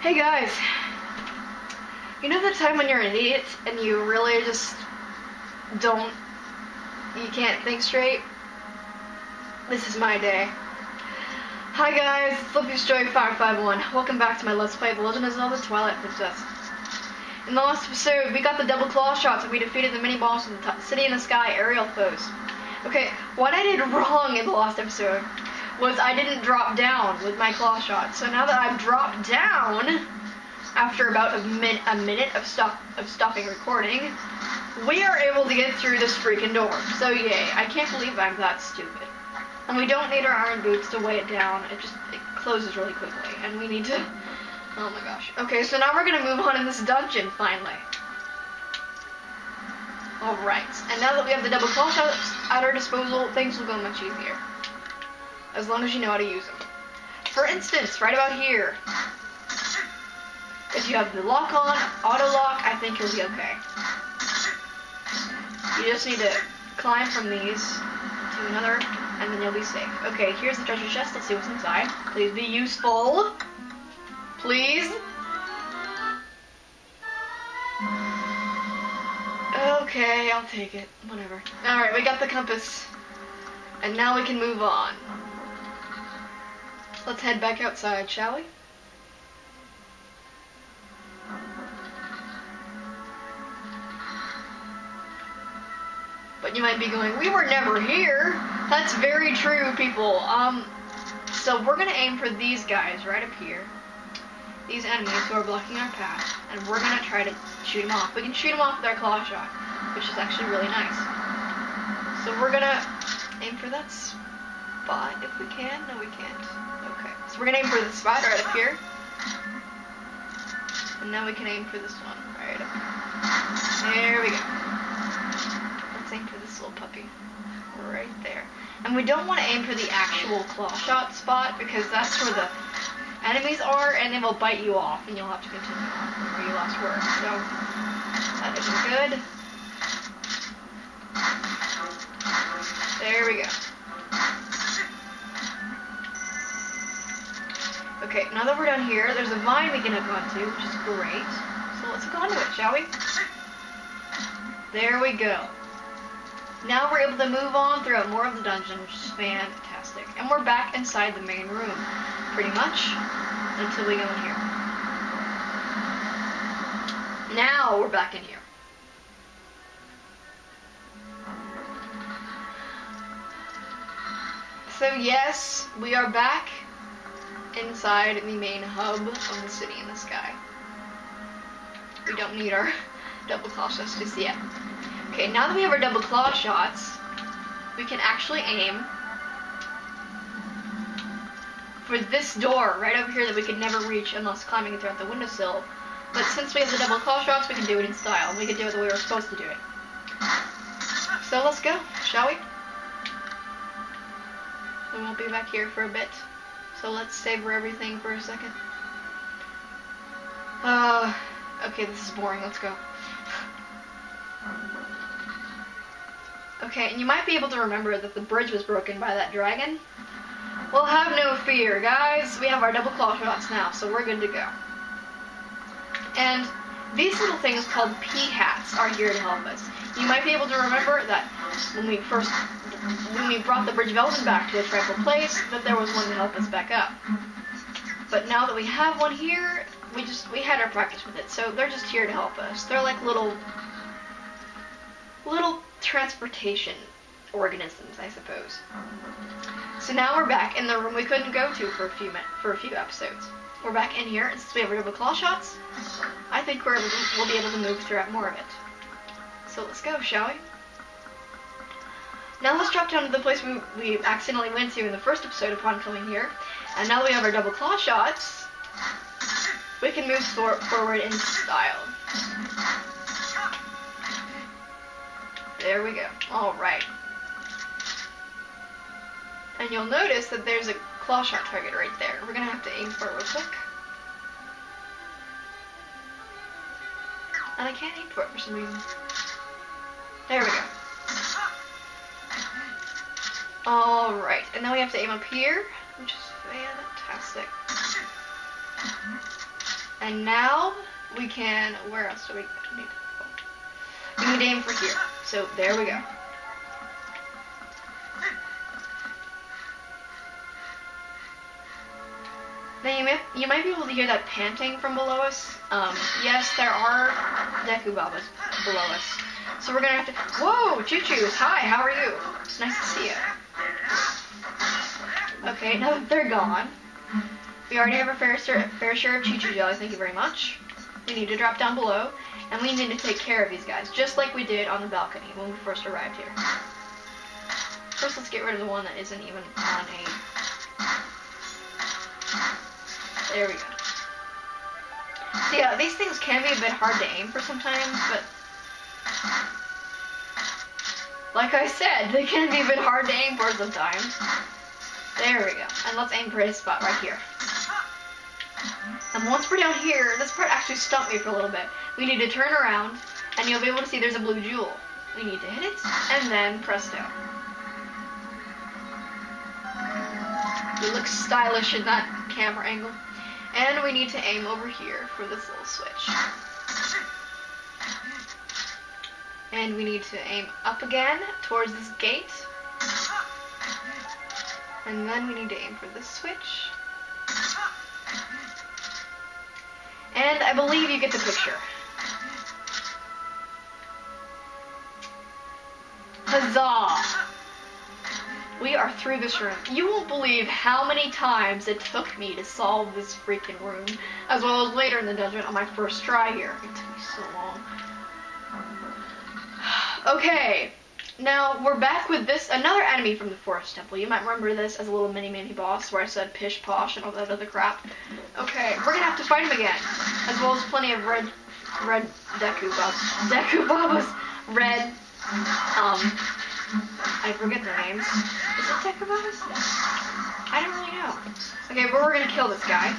Hey guys, you know the time when you're an idiot and you really just you can't think straight? This is my day. Hi guys, it's FlippyStroke551. Welcome back to my Let's Play The Legend of Zelda Twilight Princess. In the last episode, we got the double claw shots and we defeated the mini-boss of the City in the Sky aerial foes. Okay, what I did wrong in the last episode was I didn't drop down with my claw shot. So now that I've dropped down, after about a minute of stopping recording, we are able to get through this freaking door. So yay, I can't believe I'm that stupid. And we don't need our iron boots to weigh it down, it closes really quickly, and we need to, oh my gosh. Okay, so now we're gonna move on in this dungeon, finally. Alright, and now that we have the double claw shots at our disposal, things will go much easier. As long as you know how to use them. For instance, right about here, if you have the lock on, auto lock, I think you'll be okay. You just need to climb from these to another, and then you'll be safe. Okay, here's the treasure chest. Let's see what's inside. Please be useful. Please. Okay, I'll take it. Whatever. Alright, we got the compass. And now we can move on. Let's head back outside, shall we? But you might be going, we were never here. That's very true, people. So we're gonna aim for these guys right up here. These enemies who are blocking our path. And we're gonna try to shoot them off. We can shoot them off with our claw shot, which is actually really nice. So we're gonna aim for that spot if we can. No, we can't. Okay. So we're gonna aim for the spot right up here. And now we can aim for this one right up. There we go. Let's aim for this little puppy right there. And we don't want to aim for the actual claw shot spot because that's where the enemies are and they will bite you off and you'll have to continue on from where you last were. So that isn't good. There we go. Okay, now that we're done here, there's a vine we can hook onto, which is great. So let's hook onto it, shall we? There we go. Now we're able to move on throughout more of the dungeon, which is fantastic. And we're back inside the main room, pretty much, until we go in here. Now we're back in here. So yes, we are back inside the main hub of the City in the Sky. We don't need our double claw shots just yet. Okay, now that we have our double claw shots, we can actually aim for this door right over here that we could never reach unless climbing it throughout the windowsill. But since we have the double claw shots, we can do it in style, and we can do it the way we're supposed to do it. So let's go, shall we? We won't be back here for a bit. So let's savor everything for a second. Okay, this is boring. Let's go. Okay, and you might be able to remember that the bridge was broken by that dragon. Well, have no fear, guys. We have our double claw shots now, so we're good to go. And these little things called Phats are here to help us. You might be able to remember that when we brought the Bridge of Elven back to its rightful place, that there was one to help us back up. But now that we have one here, we had our practice with it, so they're just here to help us. They're like little transportation organisms, I suppose. So now we're back in the room we couldn't go to for a few episodes. We're back in here, and since we have our double claw shots, I think we'll be able to move throughout more of it. So let's go, shall we? Now let's drop down to the place we accidentally went to in the first episode upon coming here. And now that we have our double claw shots, we can move forward in style. There we go. Alright. And you'll notice that there's a claw shot target right there. We're going to have to aim for it real quick. And I can't aim for it for some reason. There we go. Alright, and now we have to aim up here, which is fantastic. And now we can, where else do we need to go? We need to aim for here. So there we go. Now you might be able to hear that panting from below us. Yes, there are Deku Babas below us. So we're gonna have to, whoa, Choo-Choos, hi, how are you? It's nice to see you. Okay, now that they're gone, we already have our fair share of Choo-Choo jelly, thank you very much. We need to drop down below, and we need to take care of these guys, just like we did on the balcony when we first arrived here. First, let's get rid of the one that isn't even on a... There we go. So yeah, these things can be a bit hard to aim for sometimes, but... like I said, they can be a bit hard to aim for sometimes. There we go. And let's aim for his spot right here. And once we're down here, this part actually stumped me for a little bit. We need to turn around, and you'll be able to see there's a blue jewel. We need to hit it, and then presto. We look stylish in that camera angle. And we need to aim over here for this little switch. And we need to aim up again towards this gate. And then we need to aim for this switch. And I believe you get the picture. Huzzah! We are through this room. You won't believe how many times it took me to solve this freaking room, as well as later in the dungeon on my first try here. It took me so long. Okay, now we're back with this, another enemy from the Forest Temple. You might remember this as a little mini boss where I said pish posh and all that other crap. Okay, we're gonna have to fight him again, as well as plenty of red Deku Babas, red, I forget their names. Is it Deku Babas? I don't really know. Okay, but we're gonna kill this guy.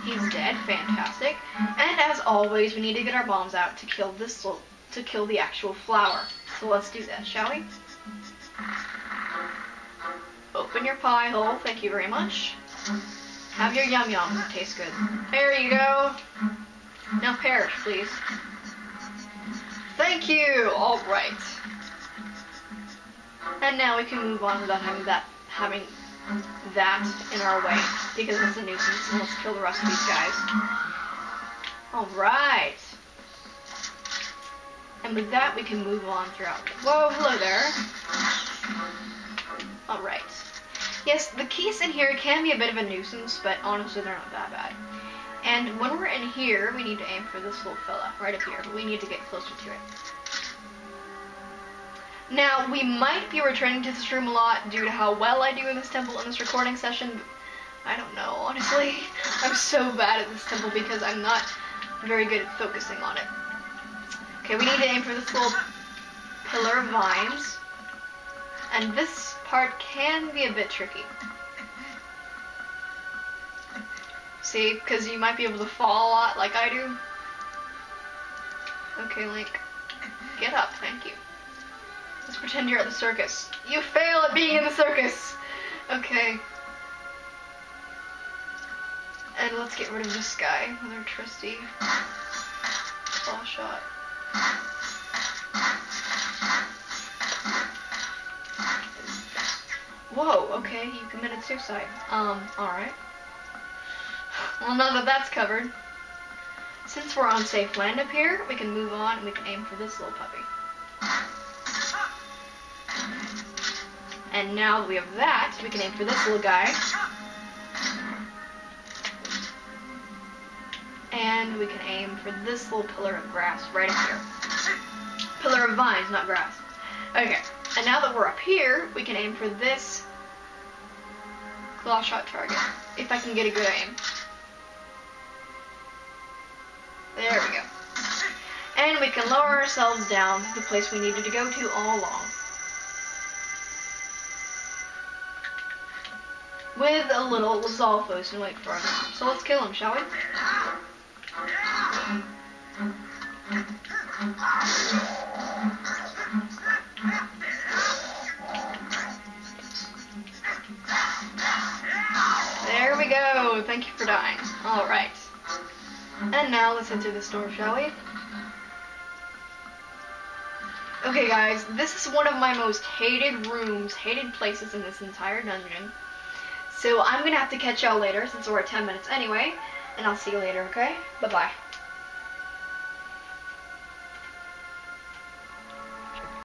He's dead, fantastic. And as always, we need to get our bombs out to kill the actual flower. So let's do that, shall we? Open your pie hole, thank you very much. Have your yum yum, tastes good. There you go. Now perish, please. Thank you! Alright. And now we can move on without having that in our way, because it's a nuisance, and let's kill the rest of these guys. Alright. And with that, we can move on throughout. Whoa, hello there. Alright. Yes, the keys in here can be a bit of a nuisance, but honestly, they're not that bad. And when we're in here, we need to aim for this little fella right up here, but we need to get closer to it. Now, we might be returning to this room a lot due to how well I do in this temple in this recording session. I don't know, honestly. I'm so bad at this temple because I'm not very good at focusing on it. Okay, we need to aim for this little pillar of vines. And this part can be a bit tricky. See, because you might be able to fall a lot like I do. Okay, Link. Get up, thank you. Let's pretend you're at the circus. You fail at being in the circus! Okay. And let's get rid of this guy with our trusty clawshot. Whoa, okay, you committed suicide. Alright. Well, now that that's covered, since we're on safe land up here, we can move on and we can aim for this little puppy. And now that we have that, we can aim for this little guy. And we can aim for this little pillar of grass right up here. Pillar of vines, not grass. Okay, and now that we're up here, we can aim for this clawshot target, if I can get a good aim. There we go. And we can lower ourselves down to the place we needed to go to all along. With a little Zolfos and wait for us. So let's kill him, shall we? Oh, thank you for dying. Alright. And now let's enter this door, shall we? Okay guys, this is one of my most hated rooms, hated places in this entire dungeon. So I'm gonna have to catch y'all later since we're at 10 minutes anyway. And I'll see you later, okay? Bye-bye.